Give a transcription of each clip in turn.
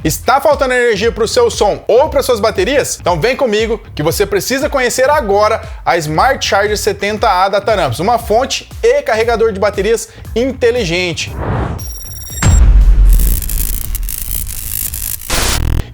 Está faltando energia para o seu som ou para suas baterias? Então vem comigo que você precisa conhecer agora a Smart Charger 70A da Taramps, uma fonte e carregador de baterias inteligente.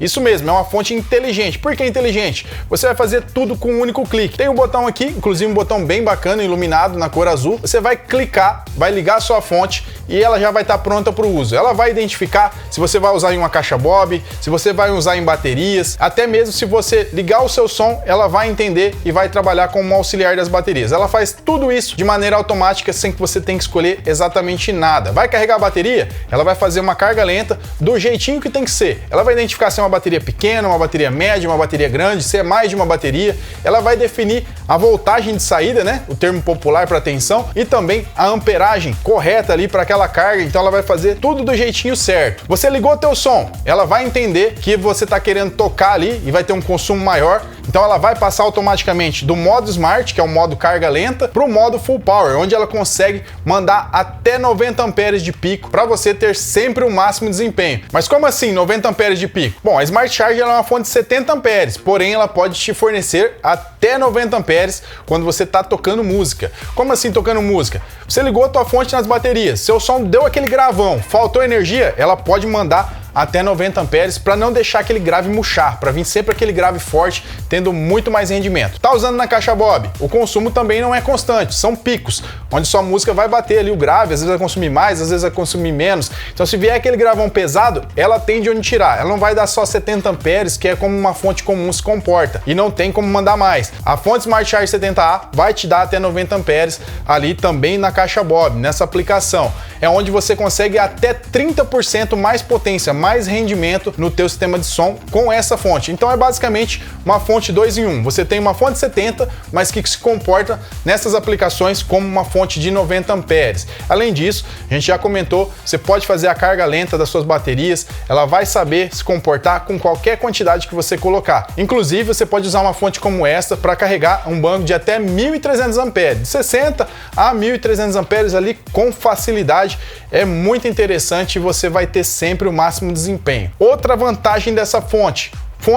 Isso mesmo, é uma fonte inteligente. Por que inteligente? Você vai fazer tudo com um único clique. Tem um botão aqui, inclusive um botão bem bacana, iluminado na cor azul. Você vai clicar, vai ligar a sua fonte e ela já vai estar pronta para o uso. Ela vai identificar se você vai usar em uma caixa Bob, se você vai usar em baterias, até mesmo se você ligar o seu som, ela vai entender e vai trabalhar como um auxiliar das baterias. Ela faz tudo isso de maneira automática, sem que você tenha que escolher exatamente nada. Vai carregar a bateria? Ela vai fazer uma carga lenta do jeitinho que tem que ser. Ela vai identificar se é uma bateria pequena, uma bateria média, uma bateria grande, se é mais de uma bateria. Ela vai definir a voltagem de saída, né? O termo popular para tensão, e também a amperagem correta ali para aquela carga. Então ela vai fazer tudo do jeitinho certo. Você ligou o teu som, ela vai entender que você está querendo tocar ali e vai ter um consumo maior. Então ela vai passar automaticamente do modo Smart, que é o modo carga lenta, para o modo Full Power, onde ela consegue mandar até 90 amperes de pico para você ter sempre o máximo desempenho. Mas como assim 90 amperes de pico? Bom, a Smart Charger é uma fonte de 70 amperes, porém ela pode te fornecer até 90 amperes quando você está tocando música. Como assim tocando música? Você ligou a tua fonte nas baterias, seu som deu aquele gravão, faltou energia, ela pode mandar até 90 amperes para não deixar aquele grave murchar, para vir sempre aquele grave forte, tendo muito mais rendimento. Tá usando na caixa Bob? O consumo também não é constante, são picos, onde sua música vai bater ali o grave, às vezes vai consumir mais, às vezes vai consumir menos. Então se vier aquele gravão pesado, ela tem de onde tirar. Ela não vai dar só 70 amperes, que é como uma fonte comum se comporta, e não tem como mandar mais. A fonte Smart Charger 70A vai te dar até 90 amperes ali também na caixa Bob, nessa aplicação. É onde você consegue até 30% mais potência, mais rendimento no teu sistema de som com essa fonte. Então é basicamente uma fonte 2 em 1. Você tem uma fonte 70, mas que se comporta nessas aplicações como uma fonte de 90 amperes. Além disso, a gente já comentou, você pode fazer a carga lenta das suas baterias, ela vai saber se comportar com qualquer quantidade que você colocar. Inclusive, você pode usar uma fonte como essa para carregar um banco de até 1.300 amperes, de 60 a 1.300 amperes ali com facilidade. É muito interessante e você vai ter sempre o máximo desempenho. Outra vantagem dessa fonte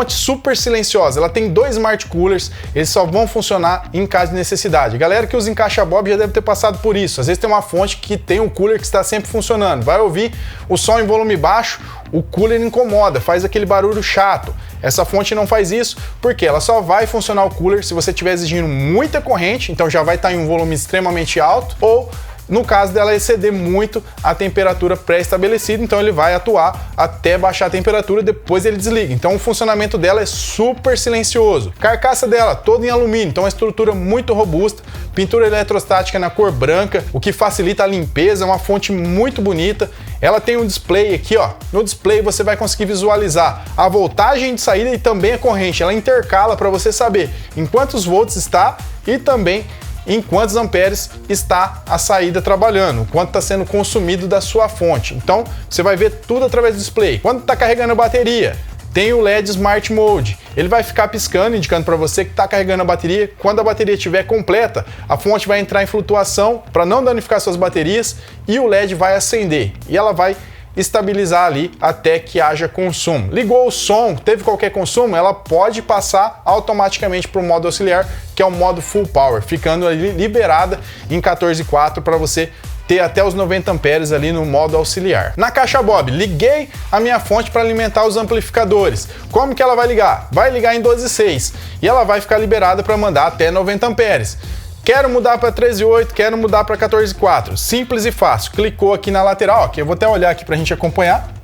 super silenciosa, ela tem 2 Smart Coolers, eles só vão funcionar em caso de necessidade. Galera que usa em caixa Bob já deve ter passado por isso. Às vezes tem uma fonte que tem um cooler que está sempre funcionando, vai ouvir o som em volume baixo, o cooler incomoda, faz aquele barulho chato. Essa fonte não faz isso, porque ela só vai funcionar o cooler se você estiver exigindo muita corrente, então já vai estar em um volume extremamente alto, ou no caso dela exceder muito a temperatura pré-estabelecida, então ele vai atuar até baixar a temperatura, depois ele desliga. Então o funcionamento dela é super silencioso. Carcaça dela toda em alumínio, então uma estrutura muito robusta, pintura eletrostática na cor branca, o que facilita a limpeza, é uma fonte muito bonita. Ela tem um display aqui, ó. No display você vai conseguir visualizar a voltagem de saída e também a corrente. Ela intercala para você saber em quantos volts está e também em quantos amperes está a saída trabalhando, quanto está sendo consumido da sua fonte. Então, você vai ver tudo através do display. Quando está carregando a bateria, tem o LED Smart Mode. Ele vai ficar piscando, indicando para você que está carregando a bateria. Quando a bateria estiver completa, a fonte vai entrar em flutuação para não danificar suas baterias e o LED vai acender. E ela vai estabilizar ali até que haja consumo. Ligou o som, teve qualquer consumo, ela pode passar automaticamente para o modo auxiliar, que é o modo Full Power, ficando ali liberada em 14.4 para você ter até os 90 amperes ali no modo auxiliar. Na caixa Bob, liguei a minha fonte para alimentar os amplificadores. Como que ela vai ligar? Vai ligar em 12.6 e ela vai ficar liberada para mandar até 90 amperes. Quero mudar para 13.8, quero mudar para 14.4. Simples e fácil. Clicou aqui na lateral, ó, que eu vou até olhar aqui para a gente acompanhar.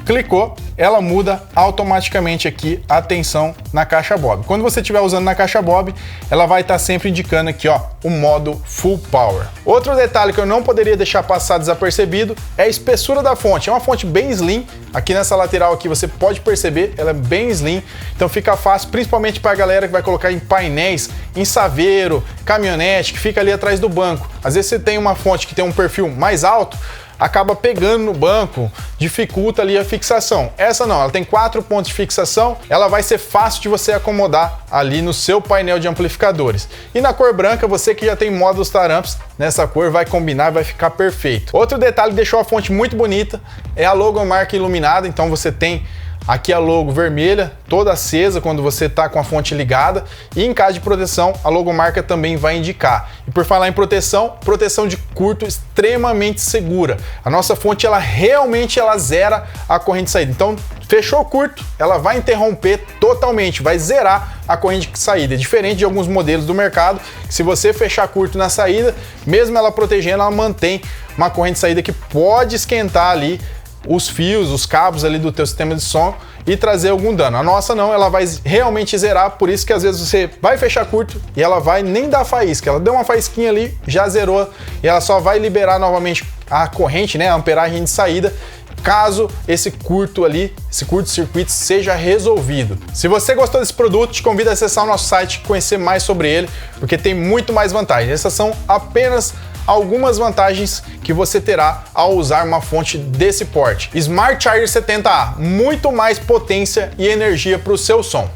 Clicou, ela muda automaticamente aqui a tensão na caixa Bob. Quando você estiver usando na caixa Bob, ela vai estar sempre indicando aqui, ó, o modo Full Power. Outro detalhe que eu não poderia deixar passar desapercebido é a espessura da fonte. É uma fonte bem slim. Aqui nessa lateral aqui você pode perceber, ela é bem slim, então fica fácil, principalmente para a galera que vai colocar em painéis, em saveiro, caminhonete, que fica ali atrás do banco. Às vezes você tem uma fonte que tem um perfil mais alto, acaba pegando no banco, dificulta ali a fixação. Essa não, ela tem 4 pontos de fixação, ela vai ser fácil de você acomodar ali no seu painel de amplificadores. E na cor branca, você que já tem módulos Taramps, nessa cor vai combinar e vai ficar perfeito. Outro detalhe que deixou a fonte muito bonita é a logomarca iluminada, então você tem Aqui a logo vermelha, toda acesa quando você está com a fonte ligada, e em caso de proteção, a logomarca também vai indicar. E por falar em proteção, proteção de curto extremamente segura. A nossa fonte ela realmente zera a corrente de saída. Então, fechou o curto, ela vai interromper totalmente, vai zerar a corrente de saída. Diferente de alguns modelos do mercado, que se você fechar curto na saída, mesmo ela protegendo, ela mantém uma corrente de saída que pode esquentar ali os fios, os cabos ali do teu sistema de som e trazer algum dano. A nossa não, ela vai realmente zerar, por isso que às vezes você vai fechar curto e ela vai nem dar faísca, ela deu uma faísquinha ali, já zerou e ela só vai liberar novamente a corrente, né, a amperagem de saída, caso esse curto-circuito seja resolvido. Se você gostou desse produto, te convido a acessar o nosso site e conhecer mais sobre ele, porque tem muito mais vantagens. Essas são apenas algumas vantagens que você terá ao usar uma fonte desse porte. Smart Charger 70A, muito mais potência e energia para o seu som.